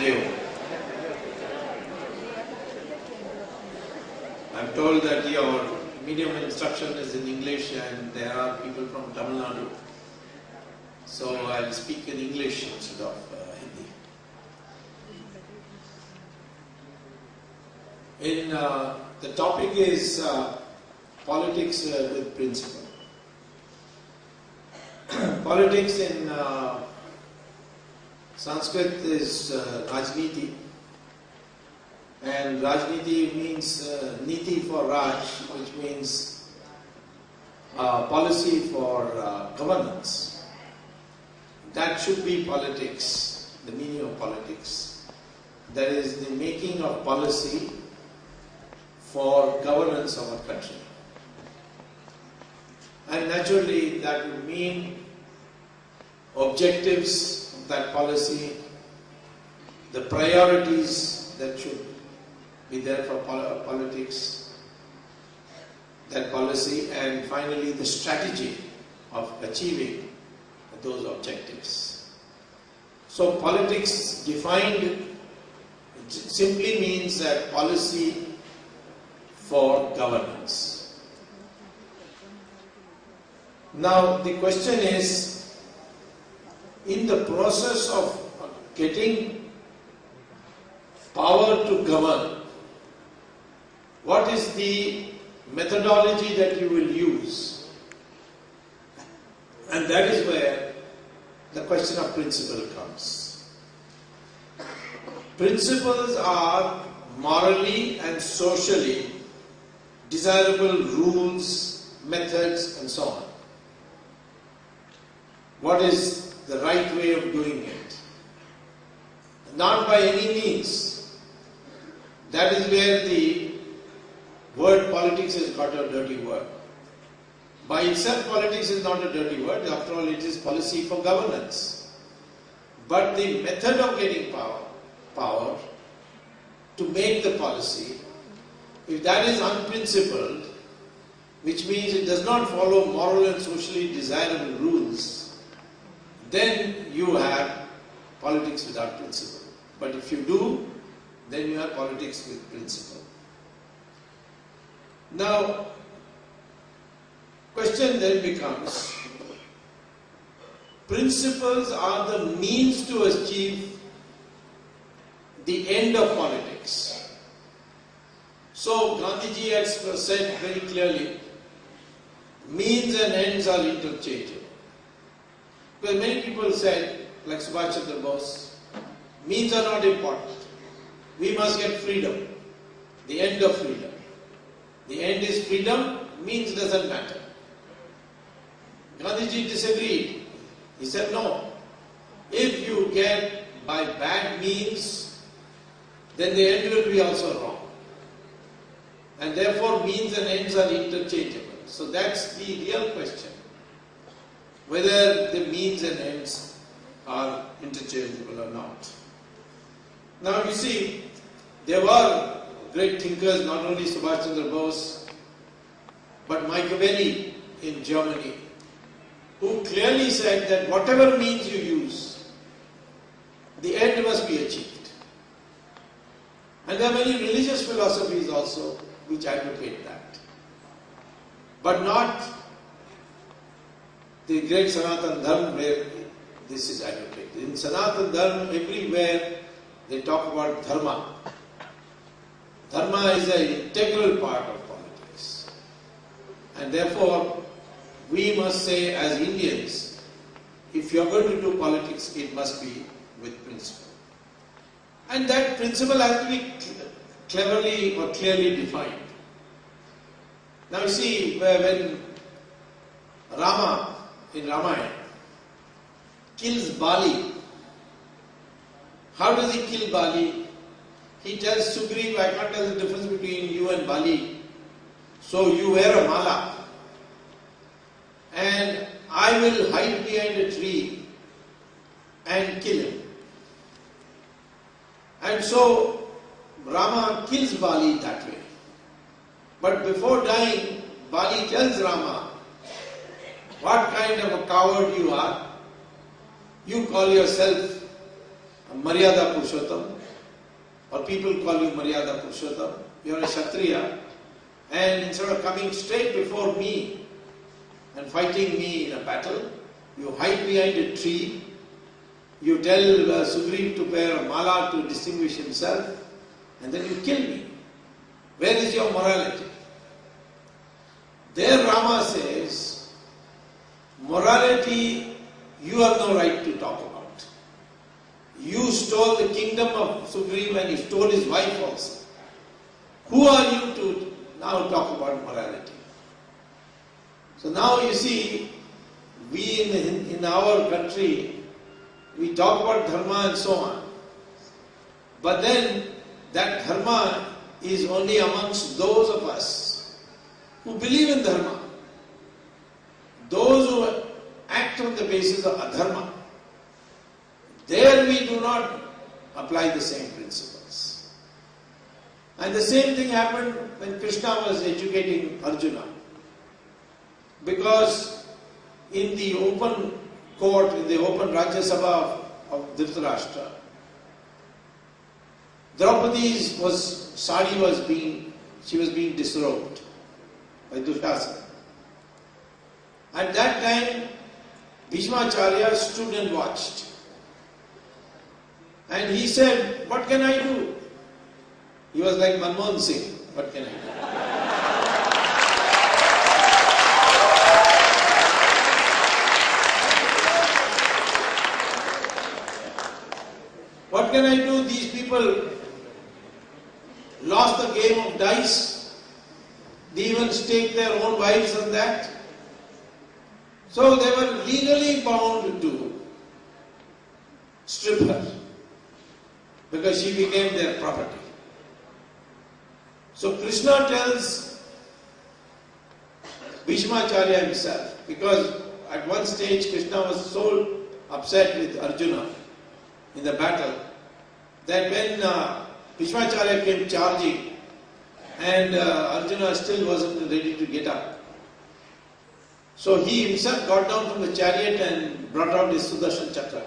Dev. I'm told that your medium instruction is in English and there are people from Tamil Nadu. So I'll speak in English instead of Hindi. The topic is politics with principle. Politics in Sanskrit is Rajniti, and Rajniti means Niti for Raj, which means policy for governance. That should be politics, the meaning of politics. That is the making of policy for governance of a country. And naturally that would mean objectives of that policy, the priorities that should be there for politics, that policy, and finally the strategy of achieving those objectives. So politics defined simply means that policy for governance. Now the question is, in the process of getting power to govern, what is the methodology that you will use? And that is where the question of principle comes. Principles are morally and socially desirable rules, methods, and so on. What is the right way of doing it? Not by any means. That is where the word politics has got a dirty word. By itself, politics is not a dirty word. After all, it is policy for governance. But the method of getting power to make the policy, if that is unprincipled, which means it does not follow moral and socially desirable rules, then you have politics without principle. But if you do, then you have politics with principle. Now, question then becomes, principles are the means to achieve the end of politics. So Gandhiji has said very clearly, means and ends are interchangeable. Because many people said, like Subhash Chandra Bose, means are not important. We must get freedom, the end of freedom. The end is freedom, means doesn't matter. Gandhiji disagreed. He said, no, if you get by bad means, then the end will be also wrong. And therefore means and ends are interchangeable. So that's the real question, whether the means and ends are interchangeable or not. Now you see, there were great thinkers, not only Subhash Chandra Bose, but Machiavelli in Germany, who clearly said that whatever means you use, the end must be achieved. And there are many religious philosophies also which advocate that. But not the great Sanatana Dharma where this is advocated. In Sanatana Dharma, everywhere they talk about Dharma. Dharma is an integral part of politics. And therefore, we must say as Indians, if you are going to do politics, it must be with principle. And that principle has to be cleverly or clearly defined. Now you see, when Rama in Ramayana kills Bali, how does he kill Bali? He tells Sugreeva, I can't tell the difference between you and Bali, so you wear a mala and I will hide behind a tree and kill him. And so Rama kills Bali that way. But before dying, Bali tells Rama, what kind of a coward you are. You call yourself a Maryada Purushottam, or people call you Maryada Purushottam, you are a Kshatriya, and instead of coming straight before me and fighting me in a battle, you hide behind a tree, you tell Sugreeva to wear a mala to distinguish himself, and then you kill me. Where is your morality? There Rama says, morality you have no right to talk about. You stole the kingdom of Sugreeva and you stole his wife also. Who are you to now talk about morality? So now you see, we in our country, we talk about Dharma and so on. But then that Dharma is only amongst those of us who believe in Dharma. Those who act on the basis of adharma, there we do not apply the same principles. And the same thing happened when Krishna was educating Arjuna. Because in the open court, in the open Rajya Sabha of Dhritarashtra, Draupadi's sari was being disrobed by Dushasana. At that time, Bhishmacharya stood and watched. And he said, what can I do? He was like Manmohan Singh, what can I do? What can I do? These people lost the game of dice. They even staked their own wives on that. So they were legally bound to strip her because she became their property. So Krishna tells Bhishmacharya himself, because at one stage Krishna was so upset with Arjuna in the battle that when Bhishmacharya came charging and Arjuna still wasn't ready to get up, so he himself got down from the chariot and brought out his Sudarshan Chakra.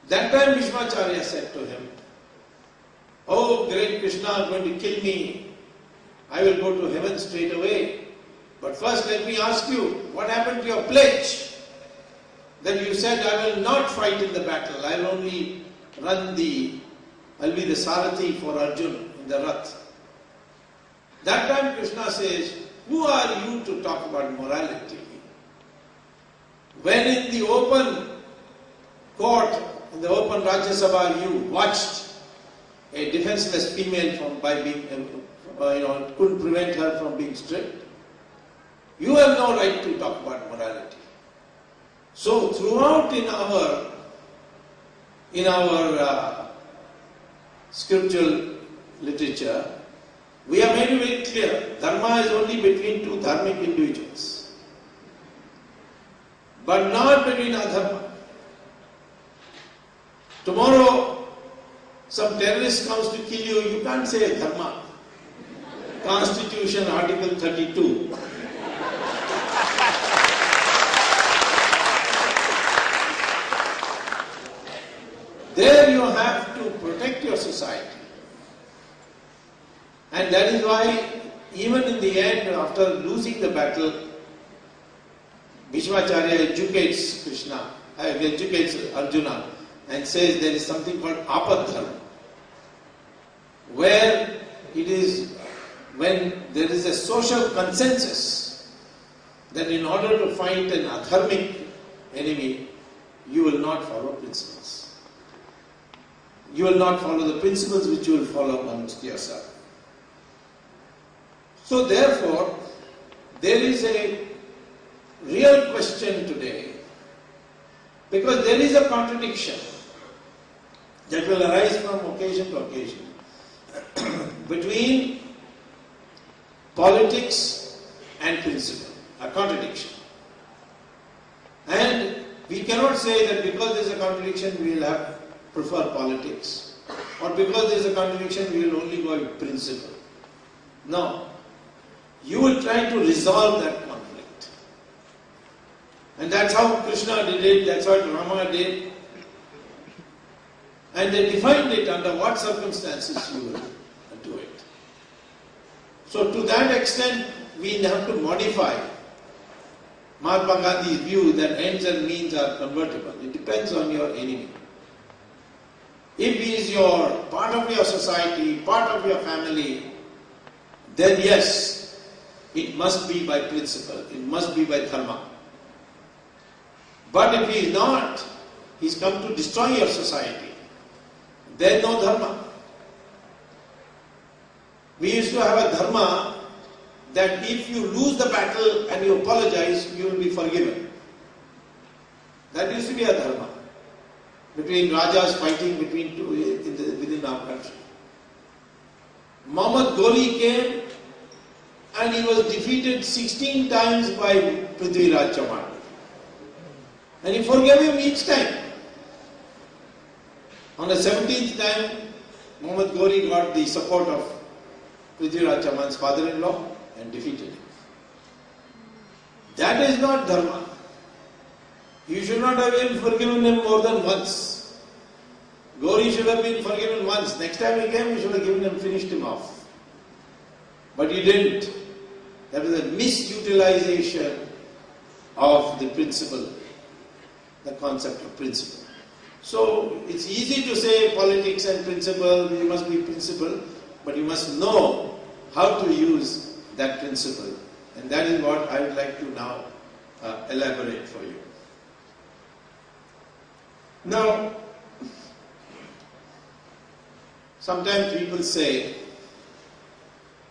That time Bhishmacharya said to him, "Oh, great Krishna, going to kill me. I will go to heaven straight away. But first let me ask you, what happened to your pledge? That you said, I will not fight in the battle. I will only I'll be the Sarathi for Arjuna in the Rath." That time Krishna says, who are you to talk about morality? When in the open court, in the open Rajya Sabha, you watched a couldn't prevent her from being stripped, you have no right to talk about morality. So throughout in our scriptural literature, we have made it very clear, Dharma is only between two dharmic individuals, but not between adharma. Tomorrow, some terrorist comes to kill you, you can't say Dharma. Constitution, Article 32. There you have to protect your society. And that is why, even in the end, after losing the battle, Bhishmacharya educates Arjuna and says there is something called apadharma, where it is when there is a social consensus that in order to fight an adharmic enemy, you will not follow principles. You will not follow the principles which you will follow amongst yourself. So therefore, there is a real question today, because there is a contradiction that will arise from occasion to occasion between politics and principle, a contradiction. And we cannot say that because there is a contradiction we will prefer politics, or because there is a contradiction we will only go with principle. No. You will try to resolve that conflict. And that's how Krishna did it, that's what Rama did. And they defined it under what circumstances you will do it. So to that extent, we have to modify Mahatma Gandhi's view that ends and means are convertible. It depends on your enemy. If he is part of your society, part of your family, then yes, it must be by principle, it must be by dharma. But if he is not, he has come to destroy your society, then no dharma. We used to have a dharma that if you lose the battle and you apologize, you will be forgiven. That used to be a dharma. Between Rajas fighting between two within our country. Muhammad Ghori came and he was defeated 16 times by Prithviraj Chauhan. And he forgave him each time. On the 17th time, Muhammad Ghori got the support of Prithviraj Chauhan's father-in-law and defeated him. That is not dharma. You should not have been forgiven him more than once. Ghori should have been forgiven once. Next time he came, you should have given him, finished him off. But you didn't. That was a misutilization of the principle, the concept of principle. So it's easy to say politics and principle, you must be principle, but you must know how to use that principle. And that is what I would like to now elaborate for you. Now, sometimes people say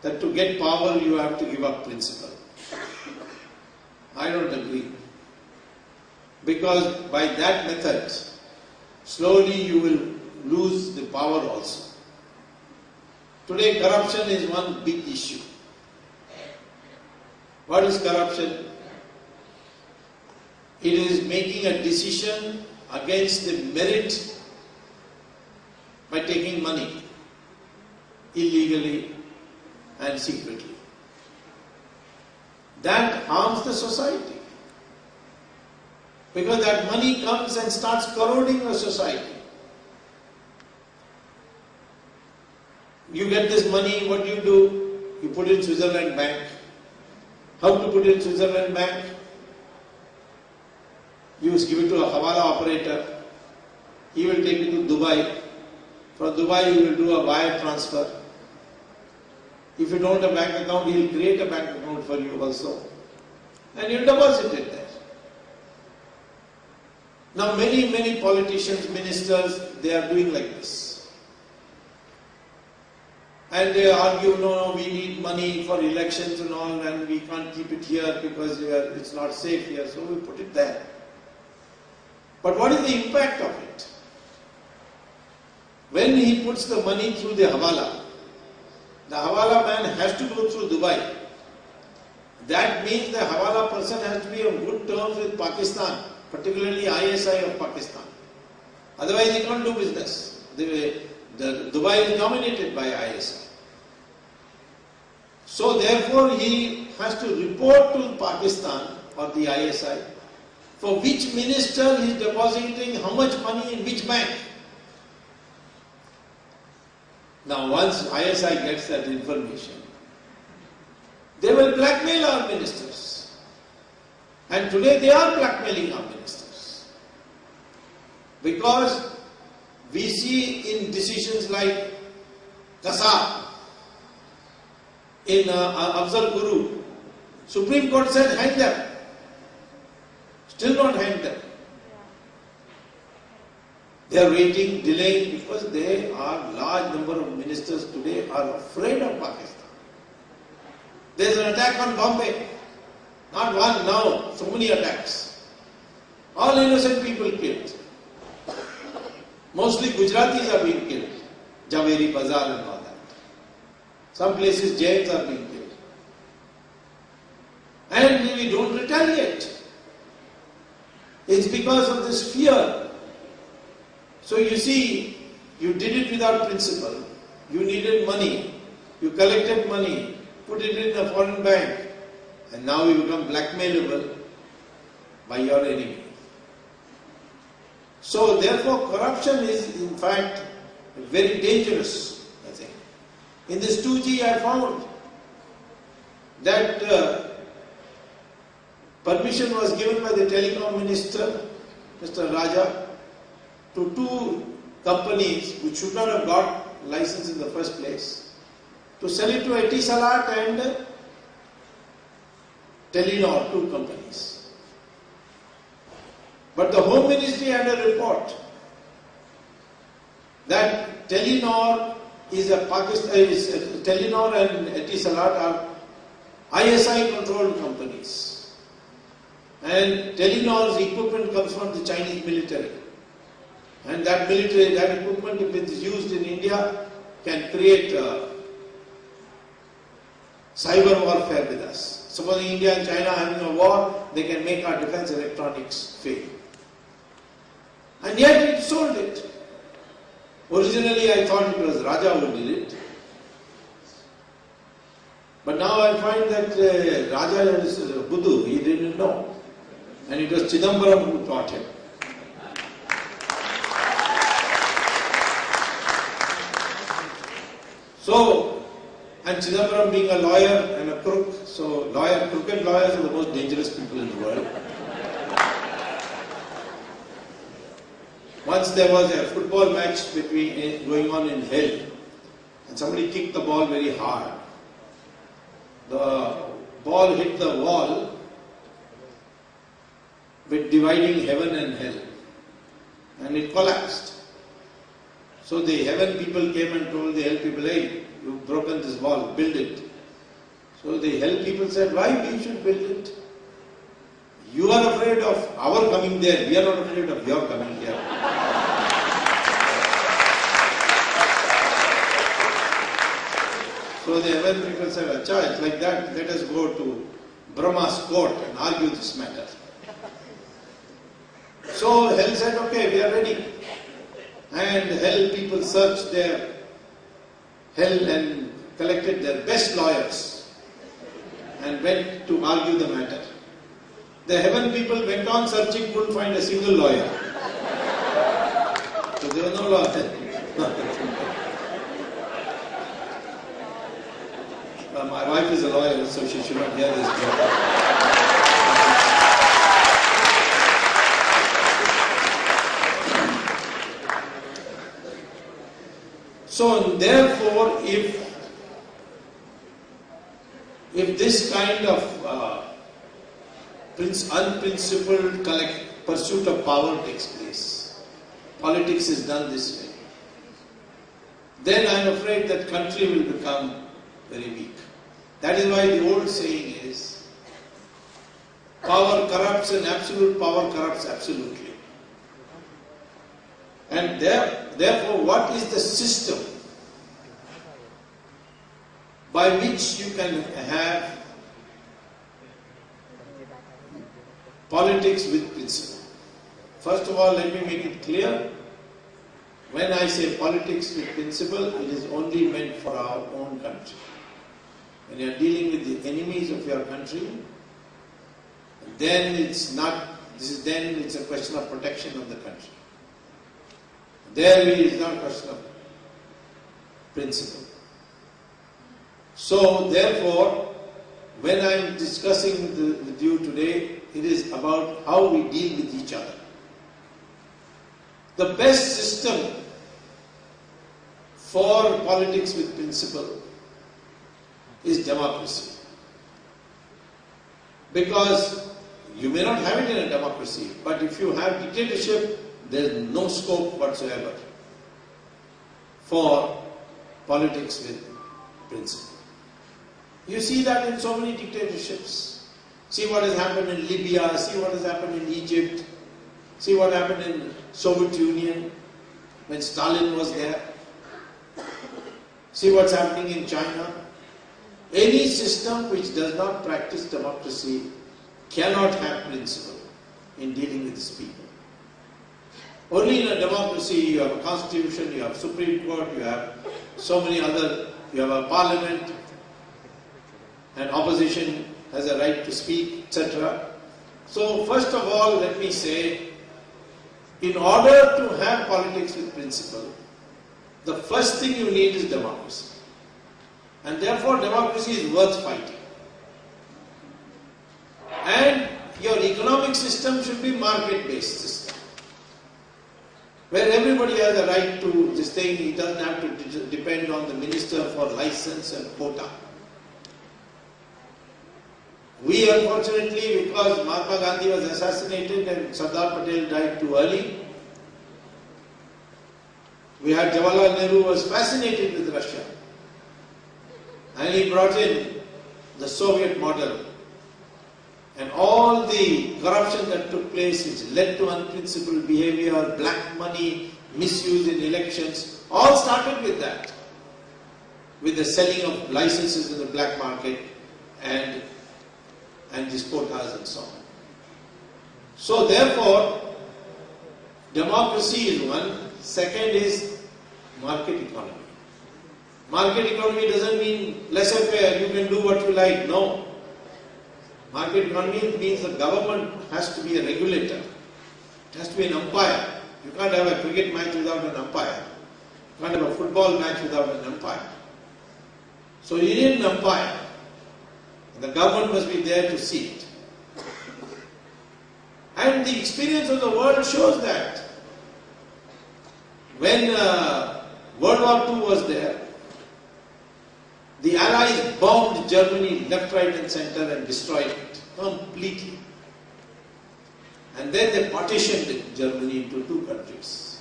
that to get power you have to give up principle. I don't agree. Because by that method, slowly you will lose the power also. Today corruption is one big issue. What is corruption? It is making a decision against the merit by taking money illegally and secretly. That harms the society. Because that money comes and starts corroding the society. You get this money, what do? You put it in Switzerland bank. How to put it in Switzerland bank? You give it to a Hawala operator. He will take it to Dubai. From Dubai you will do a wire transfer. If you don't have a bank account, he will create a bank account for you also. And you deposit it there. Now many politicians, ministers, they are doing like this. And they argue, no, we need money for elections and all, and we can't keep it here because it's not safe here, so we put it there. But what is the impact of it? When he puts the money through the Hawala man has to go through Dubai. That means the Hawala person has to be on good terms with Pakistan, particularly ISI of Pakistan. Otherwise he can't do business. Dubai is dominated by ISI. So therefore he has to report to Pakistan or the ISI for which minister he is depositing how much money in which bank. Now once ISI gets that information, they will blackmail our ministers. And today they are blackmailing our ministers. Because we see in decisions like Kasab, in Afzal Guru, Supreme Court said hang them. Still not hang them. They are waiting, delaying, because they are large number of ministers today are afraid of Pakistan. There is an attack on Bombay. Not one, now, so many attacks. All innocent people killed. Mostly Gujaratis are being killed. Javeri Bazaar and all that. Some places Jains are being killed. And we don't retaliate. It's because of this fear. So you see, you did it without principle. You needed money. You collected money, put it in a foreign bank, and now you become blackmailable by your enemy. So therefore corruption is in fact very dangerous, I think. In this 2G I found that permission was given by the telecom minister, Mr. Raja, to two companies which should not have got license in the first place, to sell it to Etisalat and Telenor, two companies. But the Home Ministry had a report that Telenor is a Telenor and Etisalat are ISI controlled companies, and Telenor's equipment comes from the Chinese military, and that equipment, if it is used in India, can create cyber warfare with us. Supposing India and China are having a war, they can make our defense electronics fail. And yet it sold it. Originally I thought it was Raja who did it. But now I find that Raja is Buddhu, he didn't know. And it was Chidambaram who taught him. So, and Chidambaram being a lawyer and a crook, so crooked lawyers are the most dangerous people in the world. Once there was a football match going on in hell, and somebody kicked the ball very hard. The ball hit the wall with dividing heaven and hell, and it collapsed. So the heaven people came and told the hell people, hey, you've broken this wall, build it. So the hell people said, why we should build it? You are afraid of our coming there, we are not afraid of your coming here. So the heaven people said, Acha, it's like that, let us go to Brahma's court and argue this matter. So hell said, okay, we are ready. And hell people searched their hell and collected their best lawyers and went to argue the matter. The heaven people went on searching, couldn't find a single lawyer. So there was no lawyer. My wife is a lawyer, so she should not hear this joke. So therefore, if this kind of unprincipled pursuit of power takes place, politics is done this way, then I am afraid that country will become very weak. That is why the old saying is, power corrupts and absolute power corrupts absolutely. And therefore, what is the system by which you can have politics with principle? First of all, let me make it clear. When I say politics with principle, it is only meant for our own country. When you are dealing with the enemies of your country, then it's a question of protection of the country. There it is not a question of principle. So therefore, when I am discussing with you today, it is about how we deal with each other. The best system for politics with principle is democracy. Because you may not have it in a democracy, but if you have dictatorship, there is no scope whatsoever for politics with principle. You see that in so many dictatorships. See what has happened in Libya, see what has happened in Egypt, see what happened in Soviet Union when Stalin was there. See what's happening in China. Any system which does not practice democracy cannot have principle in dealing with its people. Only in a democracy you have a constitution, you have Supreme Court, you have so many other, you have a parliament, and opposition has a right to speak, etc. So first of all, let me say, In order to have politics with principle, the first thing you need is democracy. And therefore democracy is worth fighting. And your economic system should be market-based system, where everybody has a right to this thing. He doesn't have to depend on the minister for license and quota. We unfortunately, because Mahatma Gandhi was assassinated and Sardar Patel died too early, we had Jawaharlal Nehru who was fascinated with Russia. And he brought in the Soviet model. And all the corruption that took place, which led to unprincipled behavior, black money, misuse in elections, all started with that. With the selling of licenses in the black market and these quotas and so on. So therefore, democracy is one. Second is market economy. Market economy doesn't mean laissez-faire, you can do what you like. No. Market economy means the government has to be a regulator. It has to be an umpire. You can't have a cricket match without an umpire. You can't have a football match without an umpire. So you need an umpire. The government must be there to see it. And the experience of the world shows that. When World War II was there, the Allies bombed Germany left, right and center and destroyed it completely. And then they partitioned Germany into two countries,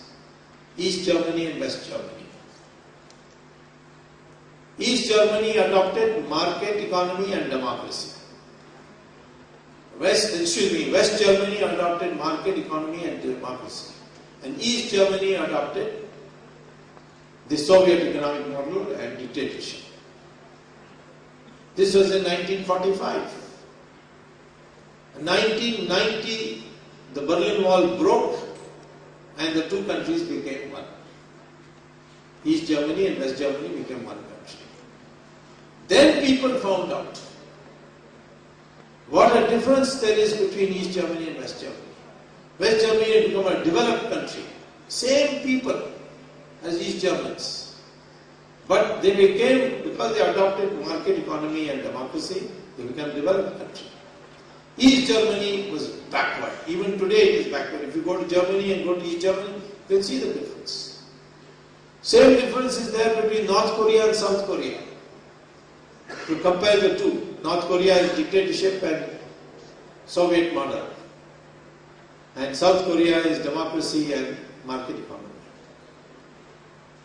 East Germany and West Germany. East Germany adopted market economy and democracy. West Germany adopted market economy and democracy. And East Germany adopted the Soviet economic model and dictatorship. This was in 1945. In 1990, the Berlin Wall broke and the two countries became one. East Germany and West Germany became one country. Then people found out what a difference there is between East Germany and West Germany. West Germany had become a developed country. Same people as East Germans. But they became, because they adopted market economy and democracy, they became a developed country. East Germany was backward. Even today it is backward. If you go to Germany and go to East Germany, you can see the difference. Same difference is there between North Korea and South Korea. To compare the two, North Korea is dictatorship and Soviet model. And South Korea is democracy and market economy.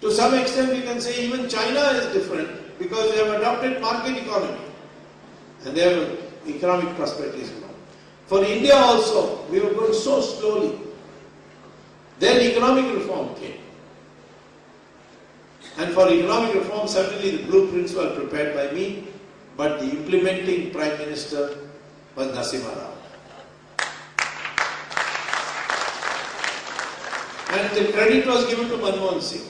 To some extent we can say even China is different because they have adopted market economy and their economic prosperity is wrong. For India also, we were going so slowly. Then economic reform came. And for economic reform, certainly the blueprints were prepared by me, but the implementing Prime Minister was Narasimha Rao. And the credit was given to Manmohan Singh.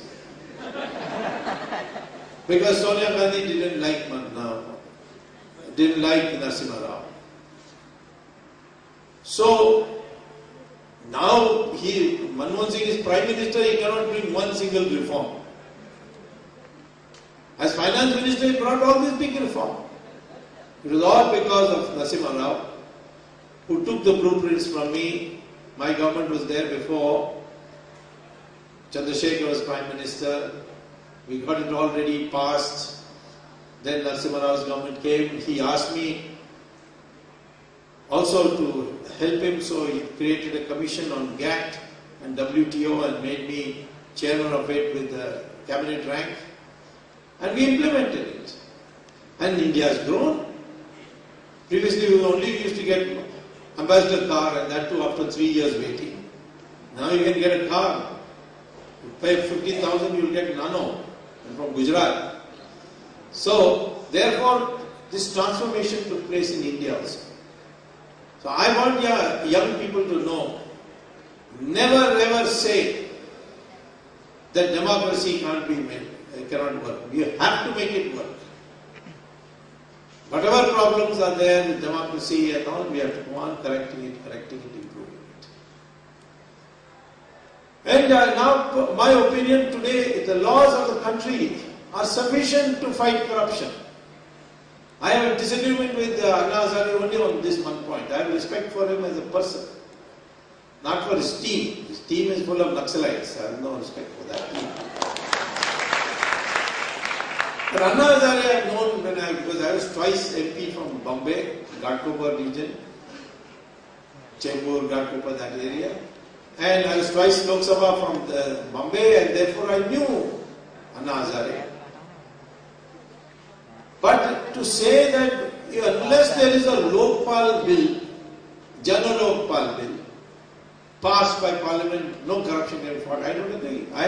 Because Sonia Gandhi didn't like Narasimha Rao. So now Manmohan Singh is Prime Minister, he cannot bring one single reform. As Finance Minister, he brought all this big reform. It was all because of Narasimha Rao, who took the blueprints from me. My government was there before. Chandrasekhar was Prime Minister. We got it already passed. Then Narasimha Rao's government came. He asked me also to help him, so he created a commission on GATT and WTO and made me chairman of it with the cabinet rank. And we implemented it. And India has grown. Previously we only used to get ambassador car, and that too after 3 years waiting. Now you can get a car. You pay 15,000, you will get Nano from Gujarat. So therefore this transformation took place in India also. So I want young people to know, never ever say that democracy can't be made. It cannot work. We have to make it work. Whatever problems are there with democracy and all, we have to go on correcting it, improving it. And now my opinion today, the laws of the country are sufficient to fight corruption. I have a disagreement with Anna Hazare only on this one point. I have respect for him as a person, not for his team. His team is full of Naxalites. I have no respect for that team. But Anna Hazare I have known because I was twice MP from Bombay, Ghatkopar region, Chembur, Ghatkopar, that area. And I was twice Lok Sabha from Bombay, and therefore I knew Anna Hazare. But to say that unless there is a Lokpal bill, Jana Lokpal bill, passed by Parliament, no corruption can be fought, I don't agree. I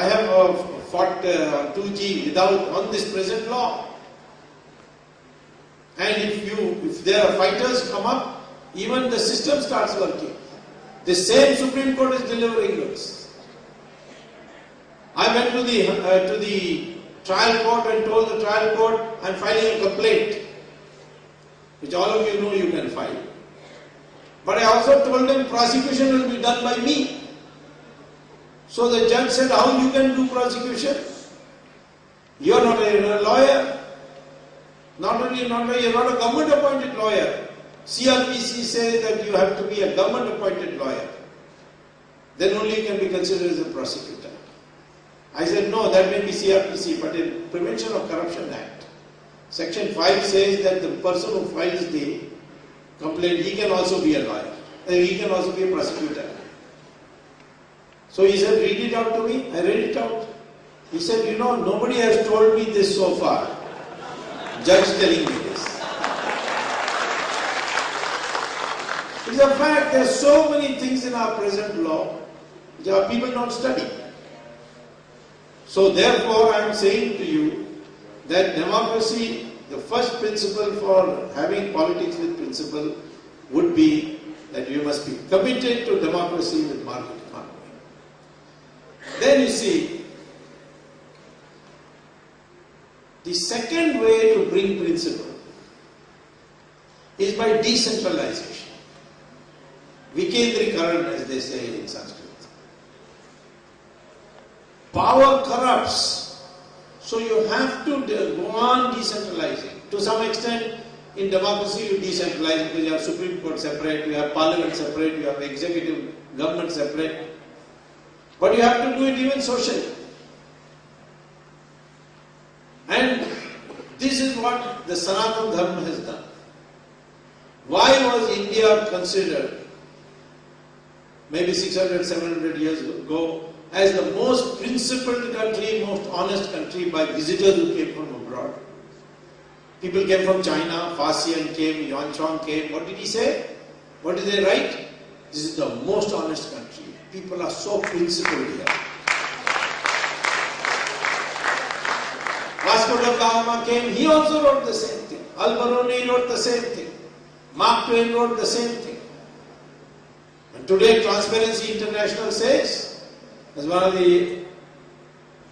have fought 2G without on this present law. And if there are fighters come up, even the system starts working. The same Supreme Court is delivering goods. I went to the trial court and told the trial court, I am filing a complaint, which all of you know you can file. But I also told them prosecution will be done by me. So the judge said, how you can do prosecution? You are not a lawyer. Not only not a, you are not a government appointed lawyer. CRPC says that you have to be a government appointed lawyer. Then only you can be considered as a prosecutor. I said, no, that may be CRPC, but in Prevention of Corruption Act, Section 5 says that the person who files the complaint, he can also be a lawyer. He can also be a prosecutor. So he said, read it out to me. I read it out. He said, you know, nobody has told me this so far. Judge telling me this. It's a fact, there are so many things in our present law which our people don't study. So therefore I am saying to you that democracy, the first principle for having politics with principle would be that you must be committed to democracy with market economy. Then you see, the second way to bring principle is by decentralization. Vikendrikaran, as they say in Sanskrit. Power corrupts, so you have to go on decentralizing. To some extent, in democracy you decentralize because you have Supreme Court separate, you have Parliament separate, you have executive government separate. But you have to do it even socially. And this is what the Sanatana Dharma has done. Why was India considered, maybe 600, 700 years ago, as the most principled country, most honest country by visitors who came from abroad? People came from China, Farsian came, Yuan Chong came. What did he say? What did they write? This is the most honest country. People are so principled here. Vasco da Gama came, he also wrote the same thing. Al-Baroni wrote the same thing. Mark Twain wrote the same thing. And today Transparency International says, as one of the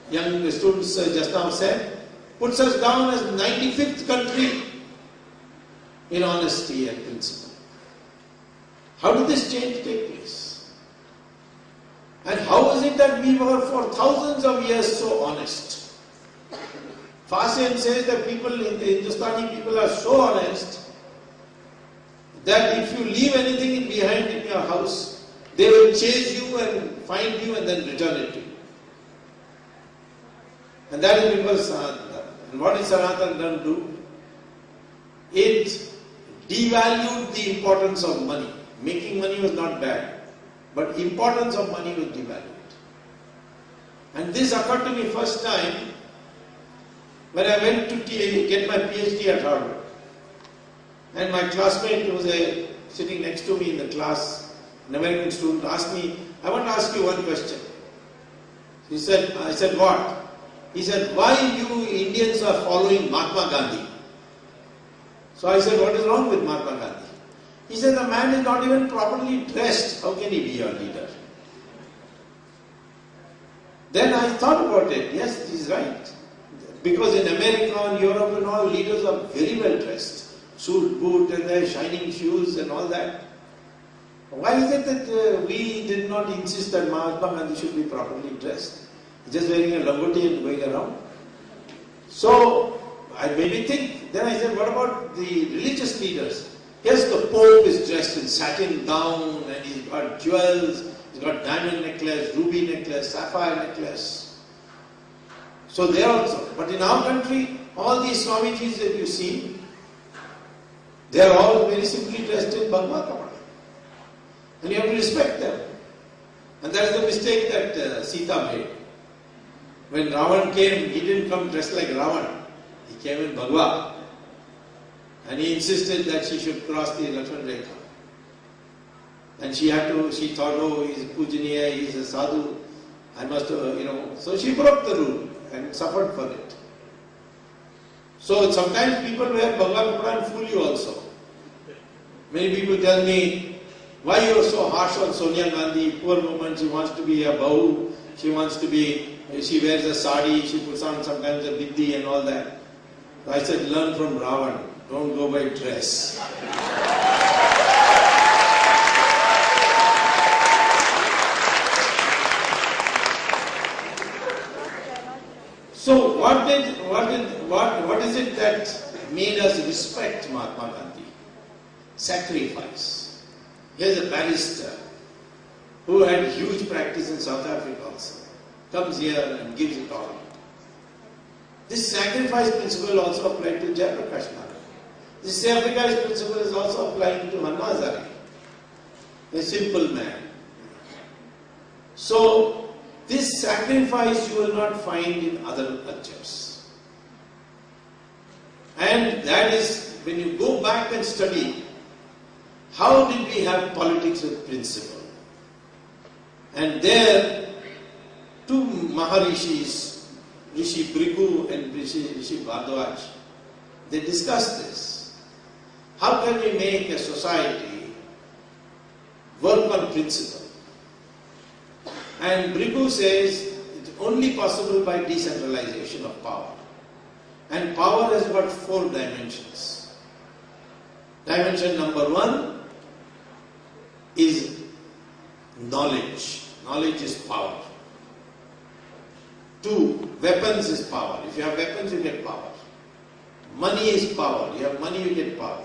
young students just now said, puts us down as 95th country in honesty and principle. How did this change take place? And how is it that we were for thousands of years so honest? Farsian says that people, in the Hindustani people are so honest that if you leave anything behind in your house, they will chase you and find you and then return it to you. And that is because Sanatana. And what did Sanatana do? It devalued the importance of money. Making money was not bad, but importance of money was devalued. And this occurred to me first time when I went to get my PhD at Harvard. And my classmate who was sitting next to me in the class, an American student, asked me, I want to ask you one question. I said, what? He said, why you Indians are following Mahatma Gandhi? So I said, what is wrong with Mahatma Gandhi? He said, the man is not even properly dressed. How can he be your leader? Then I thought about it. Yes, he's right. Because in America and Europe and all, leaders are very well dressed. Suit, boot, and their shining shoes and all that. Why is it that we did not insist that Mahatma Gandhi should be properly dressed? Just wearing a langoti and going around. So, I made me think. Then I said, what about the religious leaders? Yes, the Pope is dressed in satin gown and he's got jewels, he's got diamond necklace, ruby necklace, sapphire necklace. So they also. But in our country, all these Swamijis that you see, they are all very simply dressed in Bhagavad Kapara. And you have to respect them. And that is the mistake that Sita made. When Ravan came, he didn't come dressed like Ravan. He came in Bhagavad. And he insisted that she should cross the Lakshman Rekha. And she thought, oh, he's Pujaniya, he's a sadhu. I must, so she broke the rule and suffered for it. So sometimes people wear Bhagavad Kapara and fool you also. Many people tell me, why you are so harsh on Sonia Gandhi, poor woman, she wants to be a bahu, she wears a sari, she puts on sometimes a biddi and all that. So I said, learn from Ravan, don't go by dress. So what is it that made us respect Mahatma Gandhi? Sacrifice. Here's a barrister who had huge practice in South Africa also. Comes here and gives it all. This sacrifice principle also applied to Jayaprakash Narak. This sacrifice principle is also applying to Manvazari, a simple man. So, this sacrifice you will not find in other cultures. And that is, when you go back and study, how did we have politics with principle? And there, two Maharishis, Rishi Bhrigu and Rishi Vadh, they discussed this. How can we make a society work on principle? And Bhrigu says it's only possible by decentralization of power. And power has got 4 dimensions. Dimension number 1 is knowledge. Knowledge is power. 2, weapons is power. If you have weapons, you get power. Money is power. You have money, you get power.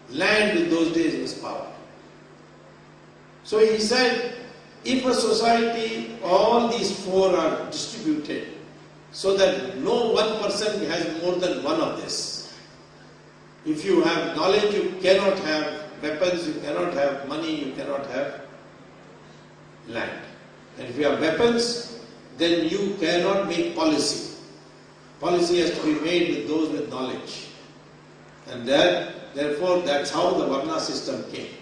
Land in those days was power. So he said, if a society, all these 4 are distributed so that no one person has more than one of this. If you have knowledge, you cannot have weapons, you cannot have money, you cannot have land. And if you have weapons, then you cannot make policy. Policy has to be made with those with knowledge. And therefore, that's how the Varna system came.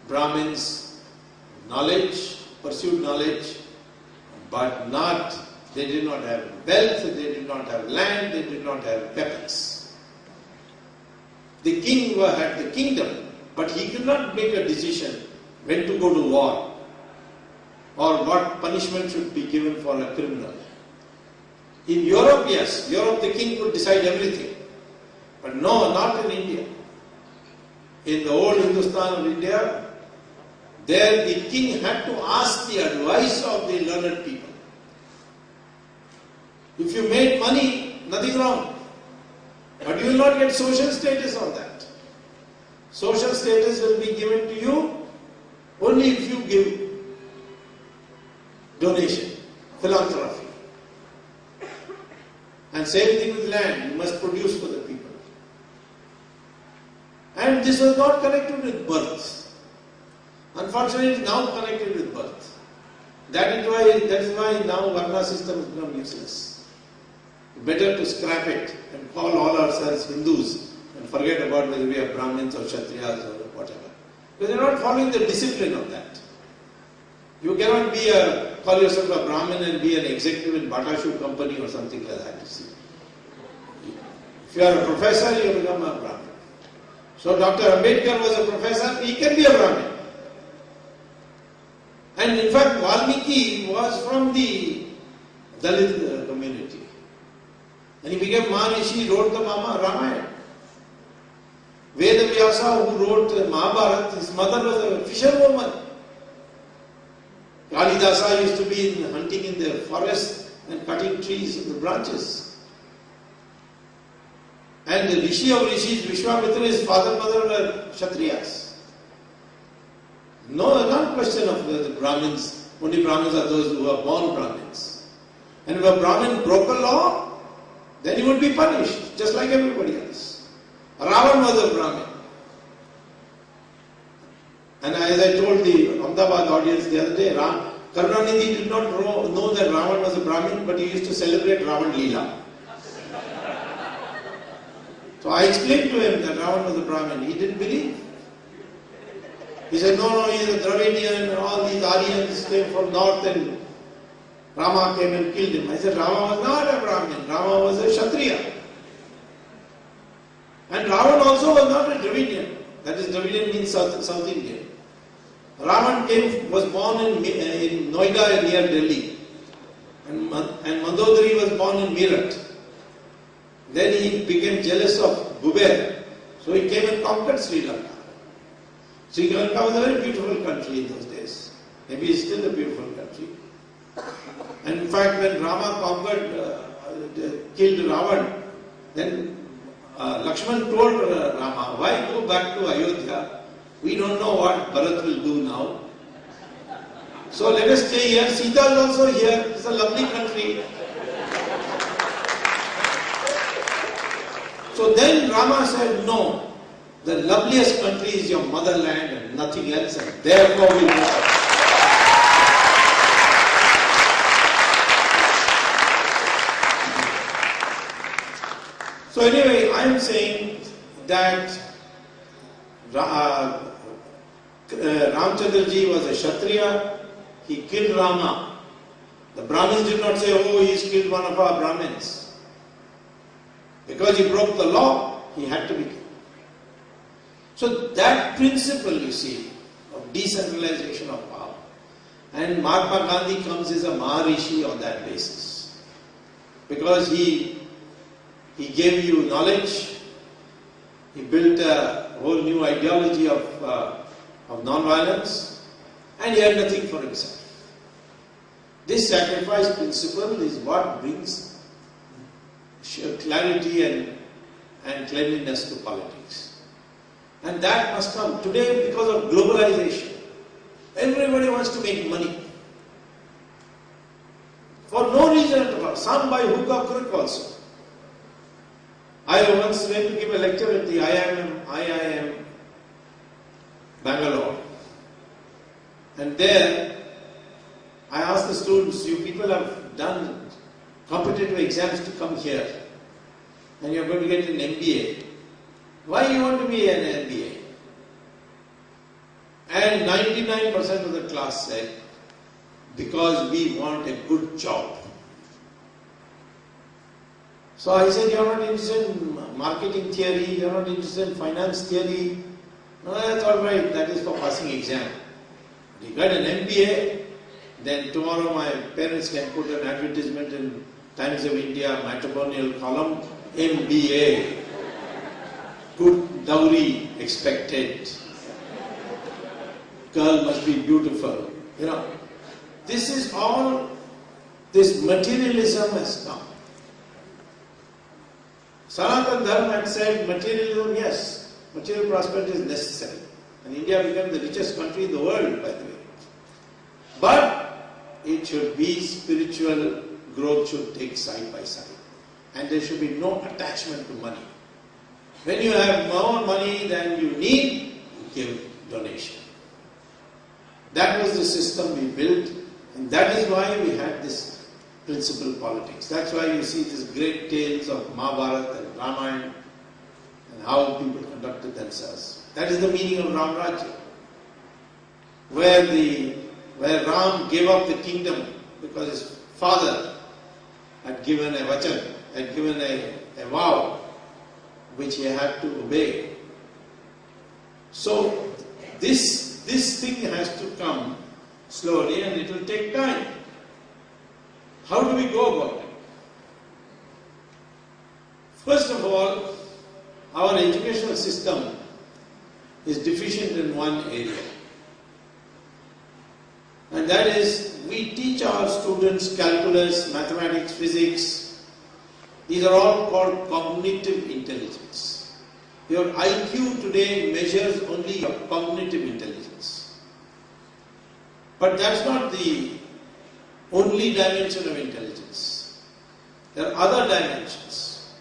Brahmins, knowledge, pursued knowledge, but they did not have wealth, they did not have land, they did not have weapons. The king had the kingdom, but he could not make a decision when to go to war or what punishment should be given for a criminal. In Europe, yes, Europe the king could decide everything. But no, not in India. In the old Hindustan of India, there the king had to ask the advice of the learned people. If you made money, nothing wrong. But you will not get social status on that. Social status will be given to you only if you give donation, philanthropy. And same thing with land, you must produce for the people. And this was not connected with birth. Unfortunately, it is now connected with birth. That is why now Varna system has become useless. Better to scrap it and call all ourselves Hindus and forget about whether we are Brahmins or Kshatriyas or whatever. Because they are not following the discipline of that. You cannot call yourself a Brahmin and be an executive in Bata Shoe Company or something like that. If you are a professor, you become a Brahmin. So Dr. Ambedkar was a professor, he can be a Brahmin. And in fact, Valmiki was from the Dalit community. And he became Maharishi, wrote the Ramayana. Vedavyasa, who wrote Mahabharata, his mother was a fisherwoman. Kalidasa used to be hunting in the forest and cutting trees in the branches. And the Rishi of Rishis, Vishwamitra, his father and mother were Kshatriyas. No, not question of the Brahmins. Only Brahmins are those who are born Brahmins. And if a Brahmin broke a law, then he would be punished, just like everybody else. Ravan was a Brahmin. And as I told the Ahmedabad audience the other day, Karunanidhi did not know that Ravan was a Brahmin, but he used to celebrate Ravan Leela. So I explained to him that Ravan was a Brahmin. He didn't believe. He said, no, he is a Dravidian, and all these Aryans came from north and Rama came and killed him. I said, Rama was not a Brahmin, Rama was a Kshatriya. And Ravan also was not a Dravidian. That is, Dravidian means South Indian. Ravan was born in Noida near Delhi. And Mandodari was born in Meerut. Then he became jealous of Kuber. So he came and conquered Sri Lanka. Sri Lanka was a very beautiful country in those days. Maybe it's still a beautiful country. And in fact, when Rama killed Ravan, then Lakshman told Rama, why go back to Ayodhya? We don't know what Bharat will do now. So let us stay here. Sita is also here. It's a lovely country. So then Rama said, no, the loveliest country is your motherland and nothing else, and therefore we go. So anyway, I am saying that Ramchandraji was a Kshatriya. He killed Rama. The Brahmins did not say, oh, he's killed one of our Brahmins. Because he broke the law, he had to be killed. So that principle, you see, of decentralization of power. And Mahatma Gandhi comes as a Maharishi on that basis. Because he gave you knowledge, he built a whole new ideology of non-violence, and he had nothing for himself. This sacrifice principle is what brings clarity and cleanliness to politics. And that must come today because of globalization. Everybody wants to make money. For no reason at all. Some by hook or crook also. I once went to give a lecture at the IIM Bangalore. And there I asked the students, you people have done competitive exams to come here and you're going to get an MBA. Why do you want to be an MBA? And 99% of the class said, because we want a good job. So I said, you're not interested in marketing theory, you're not interested in finance theory. No, that's all right, that is for passing exam. If you got an MBA, then tomorrow my parents can put an advertisement in Times of India matrimonial column, MBA, good dowry expected, girl must be beautiful. You know, this is all, this materialism has come. Sanatana Dharma had said materialism, yes, material prosperity is necessary. And India became the richest country in the world, by the way. But it should be spiritual growth should take side by side. And there should be no attachment to money. When you have more money than you need, you give donation. That was the system we built, and that is why we had this principle politics. That's why you see these great tales of Mahabharata and Ramayana and how people conducted themselves. That is the meaning of Ram Rajya. Where Ram gave up the kingdom because his father had given a vachan, had given a vow which he had to obey. So this thing has to come slowly and it will take time. How do we go about it? First of all, our educational system is deficient in one area. And that is, we teach our students calculus, mathematics, physics. These are all called cognitive intelligence. Your IQ today measures only your cognitive intelligence. But that's not the only dimension of intelligence. There are other dimensions,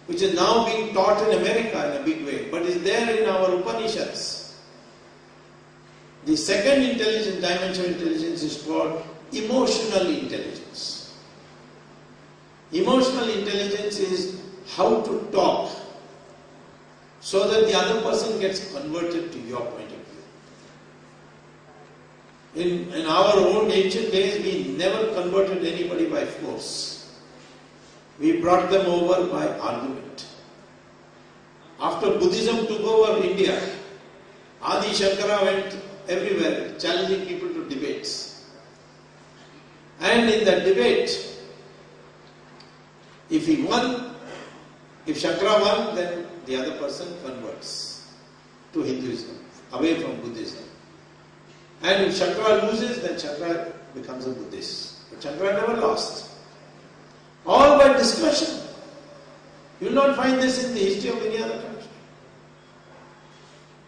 which is now being taught in America in a big way, but is there in our Upanishads. The second dimension of intelligence is called emotional intelligence. Emotional intelligence is how to talk so that the other person gets converted to your point of view. In our own ancient days, we never converted anybody by force. We brought them over by argument. After Buddhism took over India, Adi Shankara went everywhere challenging people to debates. And in that debate, if he won, if Shankara won, then the other person converts to Hinduism, away from Buddhism. And if Shankara loses, then Shankara becomes a Buddhist. But Shankara never lost. All by discussion. You will not find this in the history of any other country.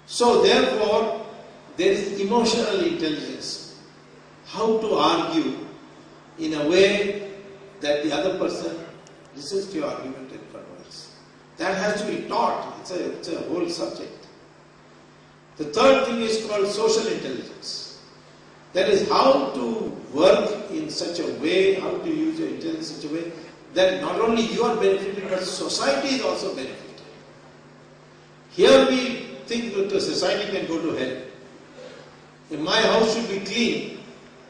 So therefore, there is emotional intelligence. How to argue in a way that the other person listens to your argument and converts. That has to be taught. It's a whole subject. The third thing is called social intelligence. That is how to work in such a way, how to use your intelligence in such a way that not only you are benefited, but society is also benefited. Here we think that the society can go to hell. If my house should be clean,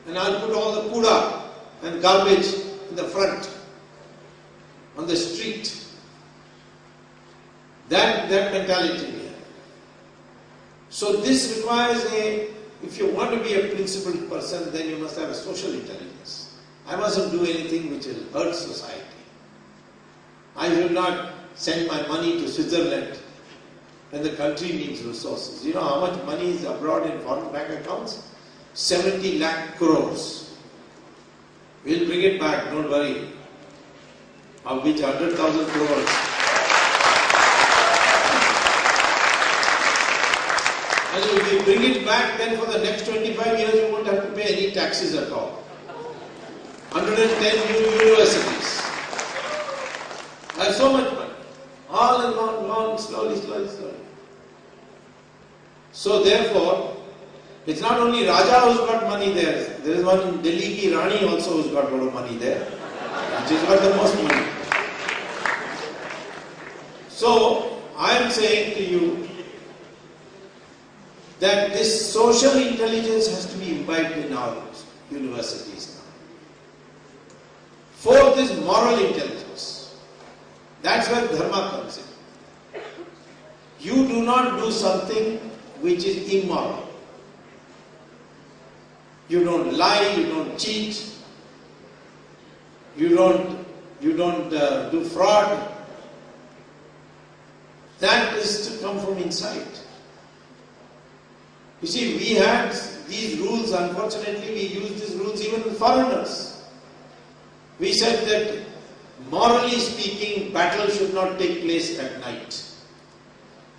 and I'll put all the kuda and garbage in the front, on the street. That mentality we have. So this requires if you want to be a principled person, then you must have a social intelligence. I mustn't do anything which will hurt society. I will not send my money to Switzerland when the country needs resources. You know how much money is abroad in foreign bank accounts? 70 lakh crores. We'll bring it back, don't worry. Of which 100,000 crores. And if we bring it back, then for the next 25 years you won't have to pay any taxes at all. 110 new universities. There's so much money. All and gone, slowly. So therefore, it's not only Raja who's got money there. There is one Delhi ki Rani also who's got a lot of money there. She's got the most money. So, I am saying to you that this social intelligence has to be imbibed in our universities now. Fourth is moral intelligence. That's where Dharma comes in. You do not do something which is immoral. You don't lie, you don't cheat, you don't do fraud. That is to come from inside. You see, we had these rules, unfortunately we use these rules even with foreigners. We said that morally speaking, battle should not take place at night.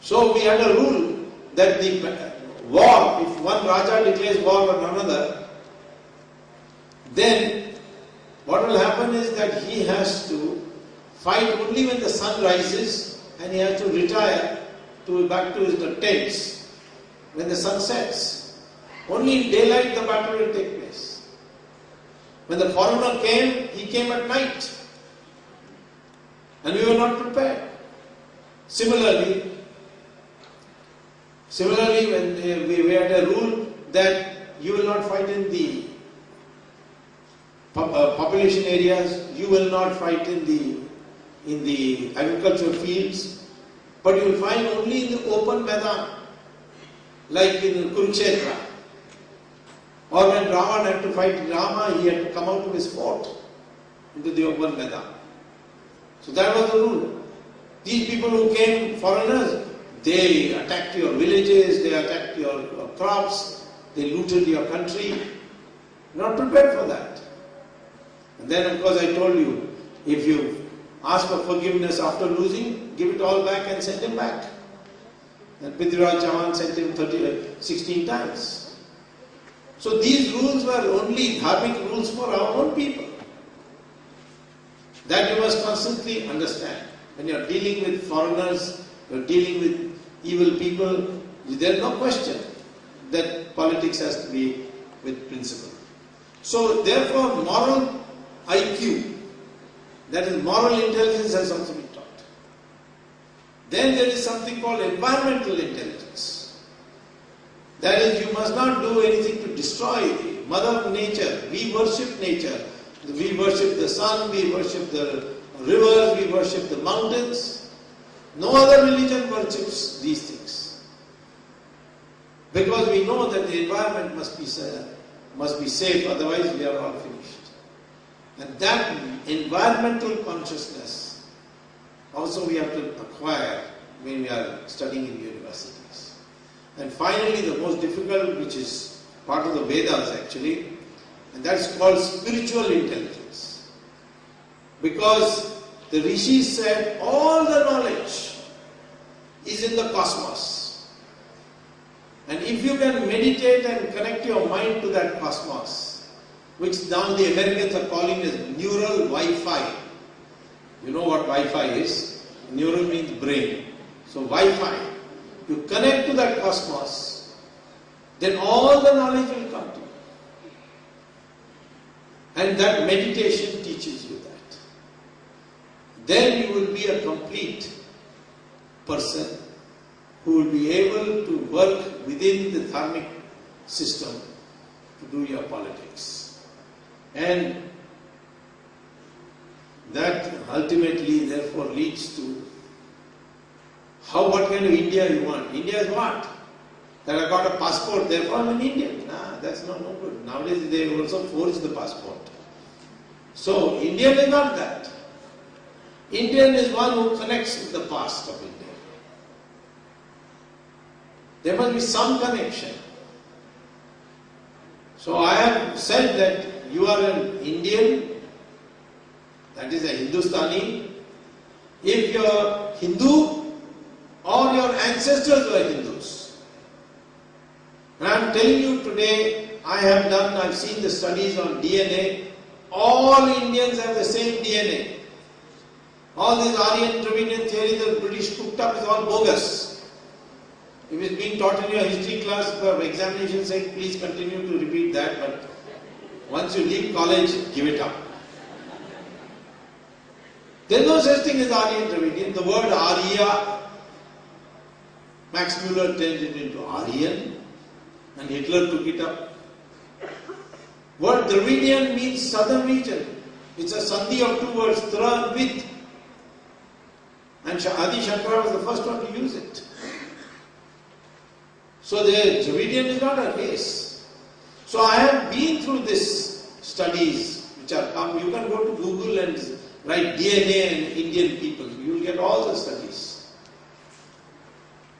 So we had a rule that the war, if one Raja declares war on another, then what will happen is that he has to fight only when the sun rises, and he has to retire back to his tents when the sun sets. Only in daylight the battle will take place. When the foreigner came, he came at night. And we were not prepared. Similarly, when we had a rule that you will not fight in the population areas, you will not fight in the agricultural fields, but you will find only in the open Maidan, like in Kurukshetra. Or when Ravan had to fight Rama, he had to come out of his fort into the open Maidan. So that was the rule. These people who came, foreigners, They attacked your villages, they attacked your crops, they looted your country. You're not prepared for that. And then of course I told you, if you ask for forgiveness after losing, give it all back and send him back. And Prithviraj Chauhan sent him 16 times. So these rules were only dharmic rules for our own people. That you must constantly understand. When you are dealing with foreigners, you are dealing with evil people, there is no question that politics has to be with principle. So therefore moral IQ, that is moral intelligence, has also been taught. Then there is something called environmental intelligence. That is, you must not do anything to destroy the mother nature. We worship nature. We worship the sun, we worship the rivers, we worship the mountains. No other religion worships these things. Because we know that the environment must be safe, otherwise we are all finished. And that environmental consciousness also we have to acquire when we are studying in universities. And finally, the most difficult, which is part of the Vedas actually, and that's called spiritual intelligence. Because the rishis said all the knowledge is in the cosmos. And if you can meditate and connect your mind to that cosmos, which now the Americans are calling as neural Wi-Fi. You know what Wi-Fi is? Neural means brain. So Wi-Fi. You connect to that cosmos, then all the knowledge will come to you. And that meditation teaches you that. Then you will be a complete person who will be able to work within the dharmic system to do your politics. And that ultimately therefore leads to what kind of India you want. India is what? That I got a passport, therefore I'm an Indian. Nah, that's no good. Nowadays they also forge the passport. So Indian is not that. Indian is one who connects with the past of India. There must be some connection. So I have said that you are an Indian, that is a Hindustani, if you are Hindu or your ancestors were Hindus. And I am telling you today, I've seen the studies on DNA, all Indians have the same DNA. All this Aryan Dravidian theory the British cooked up is all bogus. If it's being taught in your history class for examination sake, please continue to repeat that, but once you leave college, give it up. There is no such thing as Aryan Dravidian. The word Arya, Max Muller turned it into Aryan, and Hitler took it up. Word Dravidian means southern region. It's a sandhi of two words, Tra and Vidh. And Adi Shankara was the first one to use it. So the Dravidian is not a race. So I have been through these studies which are come. You can go to Google and write DNA and Indian people. You will get all the studies.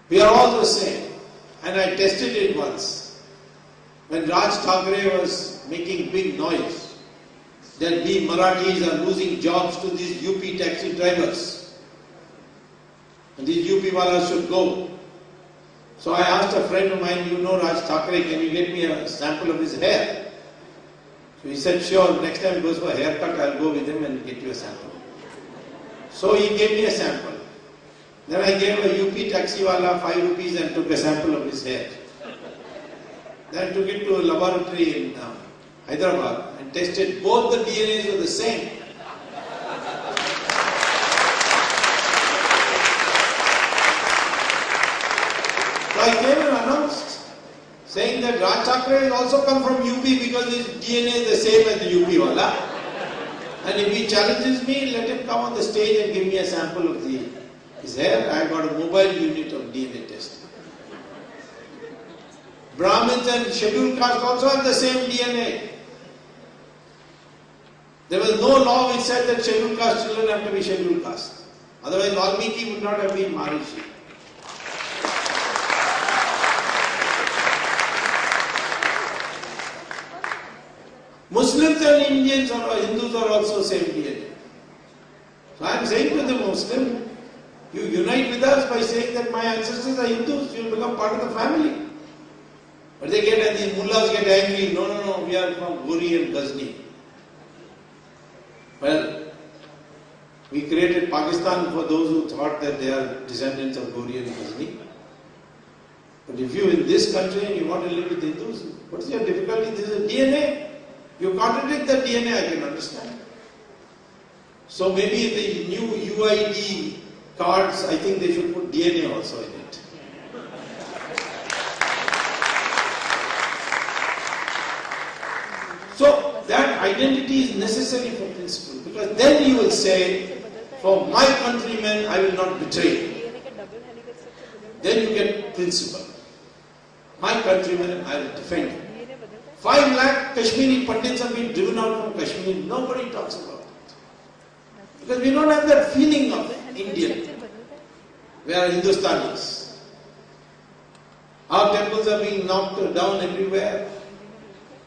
We are all the same. And I tested it once. When Raj Thackeray was making big noise that we Marathis are losing jobs to these UP taxi drivers. And these UP wallahs should go. So I asked a friend of mine, you know Raj Thackeray, can you get me a sample of his hair? So he said, sure, next time he goes for a haircut, I'll go with him and get you a sample. So he gave me a sample. Then I gave a UP taxi wala 5 rupees and took a sample of his hair. Then I took it to a laboratory in Hyderabad and tested. Both the DNAs were the same. So I came and announced, saying that Raj Thackeray has also come from UP because his DNA is the same as the UP wala. And if he challenges me, let him come on the stage and give me a sample of his hair. I got a mobile unit of DNA testing. Brahmins and scheduled caste also have the same DNA. There was no law which said that scheduled caste children have to be scheduled caste. Otherwise Valmiki would not have been Maharishi. Muslims and Indians or Hindus are also same DNA. So I am saying to the Muslim, you unite with us by saying that my ancestors are Hindus, you will become part of the family. But they get, and the mullahs get angry, no, we are from Gori and Ghazni. Well, we created Pakistan for those who thought that they are descendants of Gori and Ghazni. But if you in this country and you want to live with Hindus, what is your difficulty? This is DNA. You contradict the DNA, I can understand. So maybe the new UID cards, I think they should put DNA also in it. So that identity is necessary for principle, because then you will say, for my countrymen I will not betray. Then you get principle. My countrymen I will defend. 5 lakh Kashmiri Pandits have been driven out from Kashmir. Nobody talks about it. Because we don't have that feeling of Indian. We are Hindustanis. Our temples are being knocked down everywhere.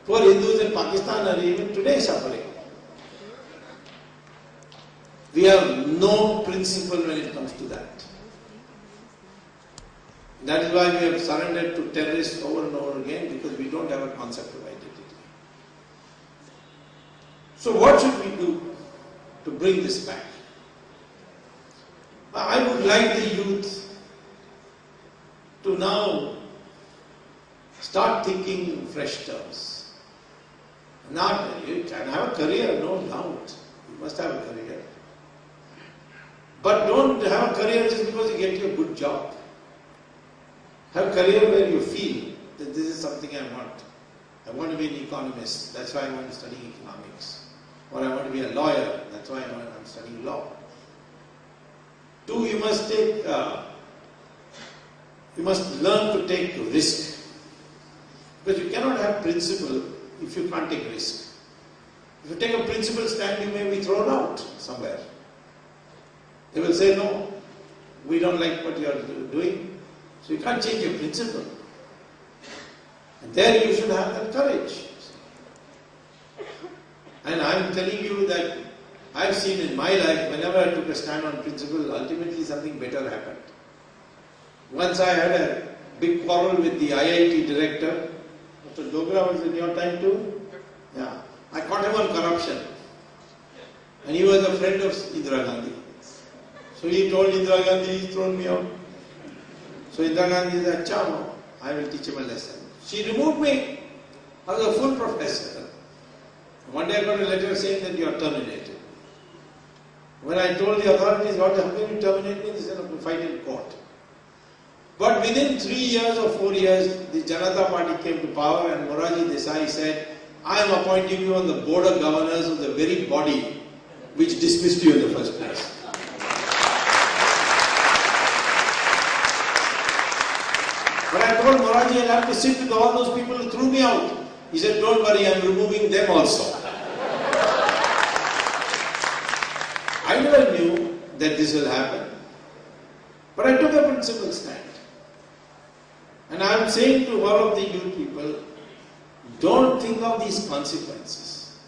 Poor Hindus in Pakistan are even today suffering. We have no principle when it comes to that. That is why we have surrendered to terrorists over and over again, because we don't have a concept of identity. So what should we do to bring this back? I would like the youth to now start thinking in fresh terms. You can have a career, no doubt. You must have a career. But don't have a career just because you get you a good job. Have a career where you feel that this is something I want. I want to be an economist, that's why I want to study economics. Or I want to be a lawyer, that's why I'm studying law. 2, you must learn to take risk. Because you cannot have principle if you can't take risk. If you take a principle stand, you may be thrown out somewhere. They will say, no, we don't like what you are doing. So you can't change your principle. And there you should have that courage. And I am telling you that I have seen in my life, whenever I took a stand on principle, ultimately something better happened. Once I had a big quarrel with the IIT director. Dr. Dogra was in your time too? Yeah. I caught him on corruption. And he was a friend of Indira Gandhi. So he told Indira Gandhi, he's thrown me out. So Indira Gandhi said, Chao, I will teach him a lesson. She removed me. I was a full professor. One day I got a letter saying that you are terminated. When I told the authorities, how can you terminate me? They said, no, fight in court. But within 3 years or 4 years, the Janata Party came to power and Morarji Desai said, I am appointing you on the board of governors of the very body which dismissed you in the first place. But I told Morarji I'll have to sit with all those people who threw me out. He said, don't worry, I am removing them also. I never knew that this will happen. But I took a principled stand. And I am saying to all of the young people, don't think of these consequences.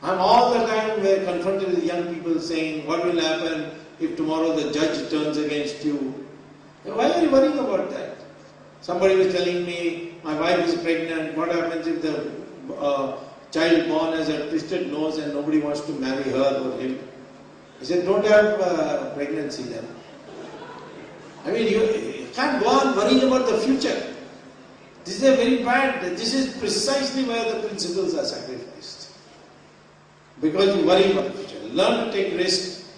I am all the time confronted with young people saying, what will happen if tomorrow the judge turns against you? Why are you worrying about that? Somebody was telling me, my wife is pregnant, what happens if the child born has a twisted nose and nobody wants to marry her or him? He said, don't have pregnancy then. I mean, you can't go on worrying about the future. This is a very bad, this is precisely where the principles are sacrificed. Because you worry about the future. Learn to take risks.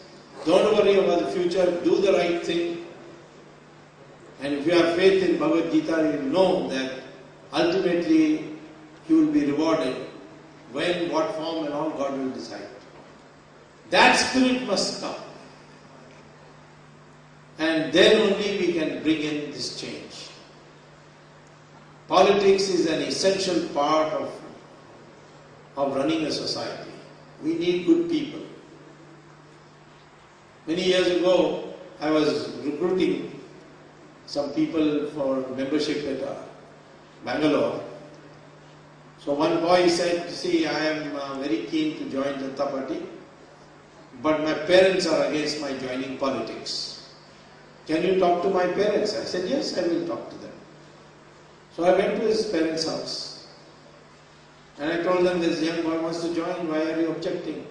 Don't worry about the future. Do the right thing. And if you have faith in Bhagavad Gita, you know that ultimately you will be rewarded. When, what form and all, God will decide. That spirit must come. And then only we can bring in this change. Politics is an essential part of running a society. We need good people. Many years ago, I was recruiting some people for membership at Bangalore. So one boy said, see, I am very keen to join Janata Party, but my parents are against my joining politics. Can you talk to my parents? I said, yes, I will talk to them. So I went to his parents' house. And I told them, this young boy wants to join, why are you objecting?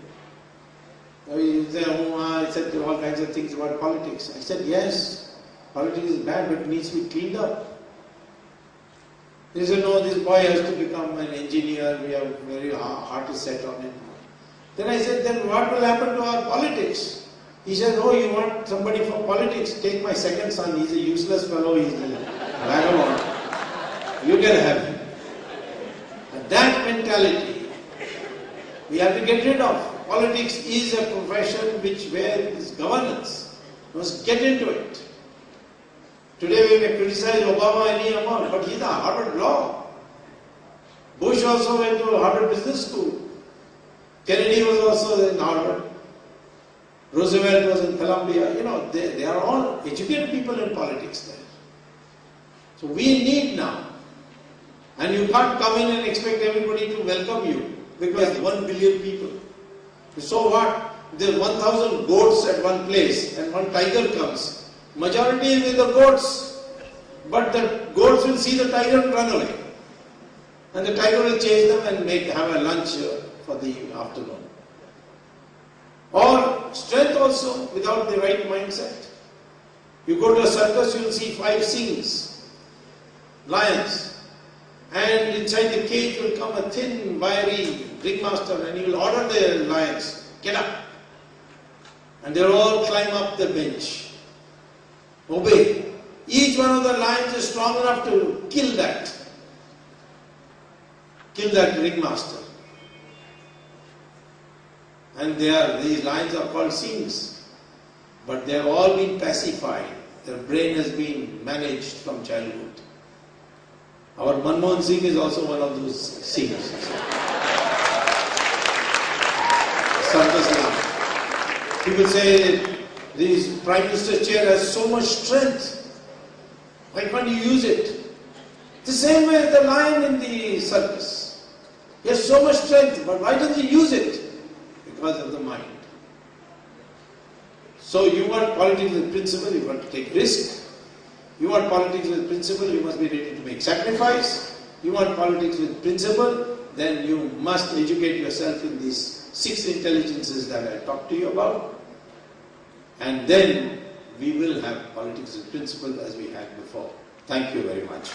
He said, I said all kinds of things about politics. I said, yes, politics is bad, but it needs to be cleaned up. He said, no, this boy has to become an engineer, we have very hard to set on him. Then I said, then what will happen to our politics? He said, oh, you want somebody for politics? Take my second son, he's a useless fellow, he's a vagabond. You can have him. And that mentality, we have to get rid of. Politics is a profession where it is governance. You must get into it. Today we may criticize Obama any amount, but he's a Harvard law. Bush also went to Harvard Business School. Kennedy was also in Harvard. Roosevelt was in Columbia. You know, they are all educated people in politics there. So we need now. And you can't come in and expect everybody to welcome you because 1 billion people. So what? There are 1,000 goats at one place and one tiger comes. Majority is with the goats, but the goats will see the tiger and run away. And the tiger will chase them and have a lunch for the afternoon. Or strength also without the right mindset. You go to a circus, you will see 5 sings, lions, and inside the cage will come a thin, wiry ringmaster and he will order the lions, get up. And they will all climb up the bench. Obey. Each one of the lions is strong enough to kill that ringmaster. And these lions are called sings. But they have all been pacified. Their brain has been managed from childhood. Our Manmohan Singh is also one of those sings. Circus lion. People say the Prime Minister's chair has so much strength. Why can't you use it? The same way as the lion in the circus. He has so much strength, but why doesn't he use it? Because of the mind. So you want politics with principle, you want to take risk. You want politics with principle, you must be ready to make sacrifice. You want politics with principle, then you must educate yourself in these 6 intelligences that I talked to you about. And then we will have politics with principle as we had before. Thank you very much.